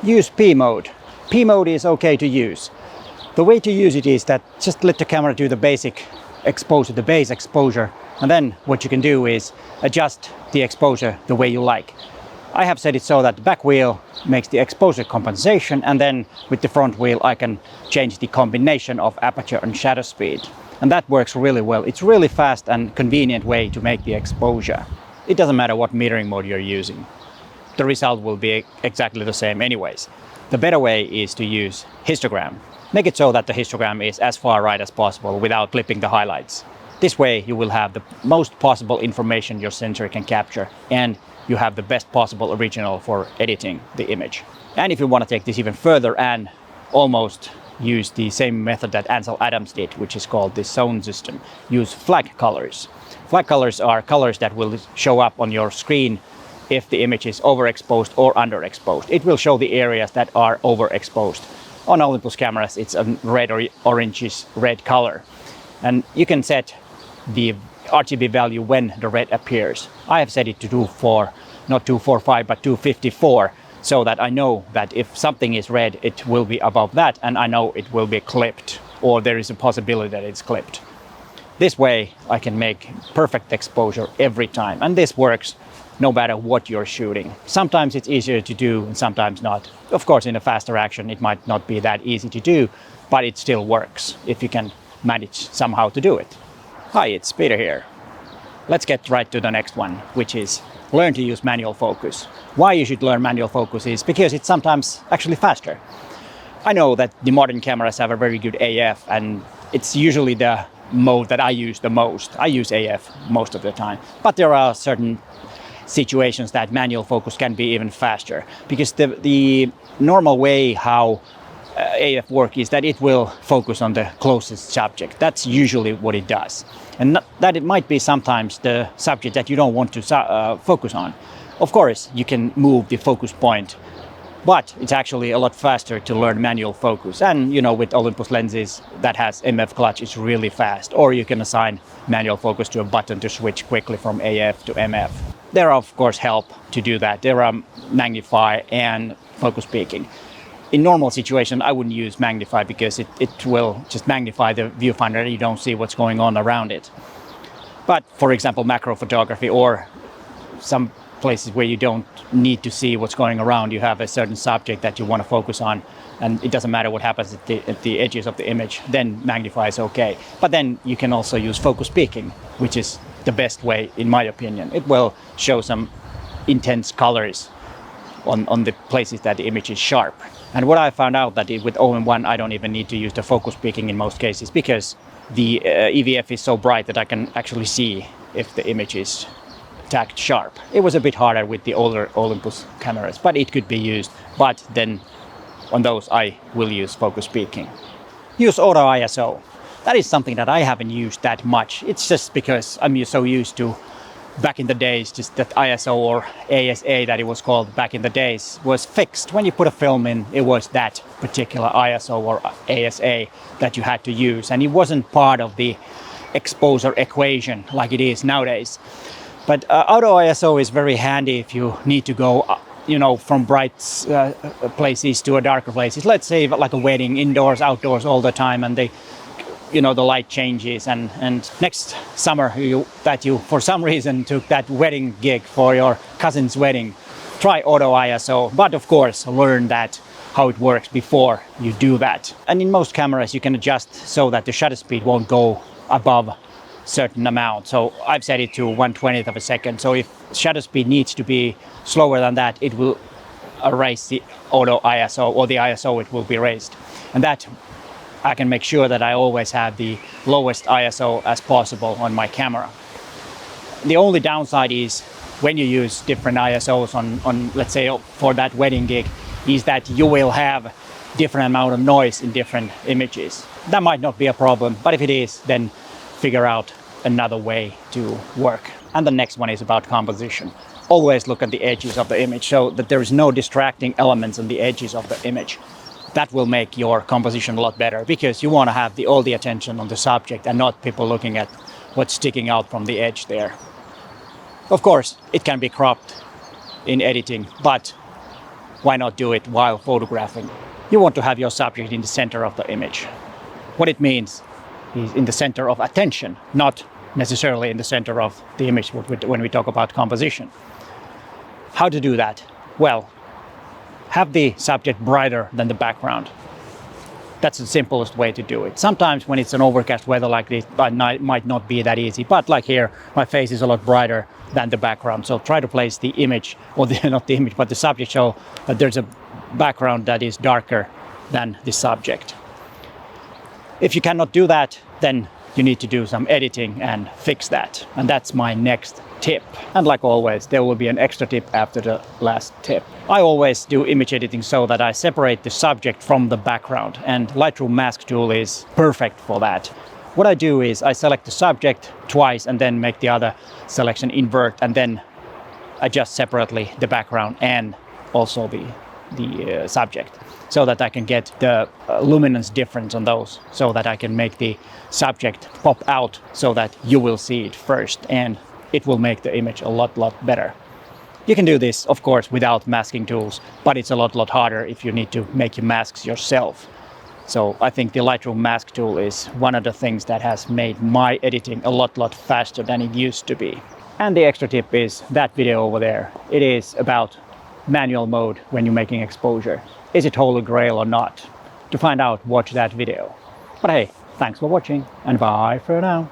Use P mode. P mode is okay to use. The way to use it is that just let the camera do the basic exposure, the base exposure, and then what you can do is adjust the exposure the way you like. I have set it so that the back wheel makes the exposure compensation, and then with the front wheel I can change the combination of aperture and shutter speed. And that works really well. It's really fast and convenient way to make the exposure. It doesn't matter what metering mode you're using. The result will be exactly the same anyways. The better way is to use histogram. Make it so that the histogram is as far right as possible without clipping the highlights. This way you will have the most possible information your sensor can capture, and you have the best possible original for editing the image. And if you want to take this even further and almost use the same method that Ansel Adams did, which is called the zone system, use flag colors. Flag colors are colors that will show up on your screen if the image is overexposed or underexposed. It will show the areas that are overexposed. On Olympus cameras, it's a red or orangish red color. And you can set the RGB value when the red appears. I have set it to 2.4, not 245, but 254, so that I know that if something is red, it will be above that, and I know it will be clipped, or there is a possibility that it's clipped. This way, I can make perfect exposure every time, and this works no matter what you're shooting. Sometimes it's easier to do and sometimes not. Of course, in a faster action, it might not be that easy to do, but it still works if you can manage somehow to do it. Hi, it's Peter here. Let's get right to the next one, which is learn to use manual focus. Why you should learn manual focus is because it's sometimes actually faster. I know that the modern cameras have a very good AF, and it's usually the mode that I use the most. I use AF most of the time, but there are certain situations that manual focus can be even faster, because the normal way how AF work is that it will focus on the closest subject. That's usually what it does, and that it might be sometimes the subject that you don't want to focus on. Of course, you can move the focus point, but it's actually a lot faster to learn manual focus. And you know, with Olympus lenses that has MF clutch, it's really fast. Or you can assign manual focus to a button to switch quickly from AF to MF. There are of course help to do that. There are magnify and focus peaking. In normal situation, I wouldn't use magnify because it will just magnify the viewfinder and you don't see what's going on around it. But for example, macro photography or some places where you don't need to see what's going around, you have a certain subject that you want to focus on, and it doesn't matter what happens at the edges of the image, then magnify is okay. But then you can also use focus peaking, which is the best way in my opinion. It will show some intense colors on the places that the image is sharp. And what I found out that with OM1 I don't even need to use the focus peaking in most cases, because the EVF is so bright that I can actually see if the image is tacked sharp. It was a bit harder with the older Olympus cameras, but it could be used. But then on those I will use focus peaking. Use auto ISO. That is something that I haven't used that much. It's just because I'm so used to, back in the days, just that ISO or ASA that it was called back in the days was fixed. When you put a film in, it was that particular ISO or ASA that you had to use, and it wasn't part of the exposure equation like it is nowadays. But auto ISO is very handy if you need to go from bright places to a darker places. Let's say like a wedding, indoors, outdoors all the time, and the light changes, and next summer that you for some reason took that wedding gig for your cousin's wedding, try auto ISO, but of course learn that how it works before you do that. And in most cameras you can adjust so that the shutter speed won't go above certain amount. So I've set it to 1/20th of a second. So if shutter speed needs to be slower than that, it will raise the auto ISO, or the ISO it will be raised. And that I can make sure that I always have the lowest ISO as possible on my camera. The only downside is when you use different ISOs on let's say for that wedding gig, is that you will have different amount of noise in different images. That might not be a problem, but if it is, then figure out another way to work. And the next one is about composition. Always look at the edges of the image so that there is no distracting elements on the edges of the image. That will make your composition a lot better, because you want to have all the attention on the subject and not people looking at what's sticking out from the edge there. Of course, it can be cropped in editing, but why not do it while photographing? You want to have your subject in the center of the image. What it means is in the center of attention, not necessarily in the center of the image when we talk about composition. How to do that? Well, have the subject brighter than the background. That's the simplest way to do it. Sometimes when it's an overcast weather like this, it might not be that easy. But like here, my face is a lot brighter than the background. So try to place the image, or not the image, but the subject, so that there's a background that is darker than the subject. If you cannot do that, then you need to do some editing and fix that. And that's my next tip. And like always, there will be an extra tip after the last tip. I always do image editing so that I separate the subject from the background, and Lightroom mask tool is perfect for that. What I do is I select the subject twice and then make the other selection invert, and then adjust separately the background and also the subject, so that I can get the luminance difference on those, so that I can make the subject pop out so that you will see it first, and it will make the image a lot better. You can do this, of course, without masking tools, but it's a lot harder if you need to make your masks yourself. So I think the Lightroom mask tool is one of the things that has made my editing a lot faster than it used to be. And the extra tip is that video over there. It is about manual mode when you're making exposure. Is it holy grail or not? To find out, watch that video. But hey, thanks for watching, and bye for now.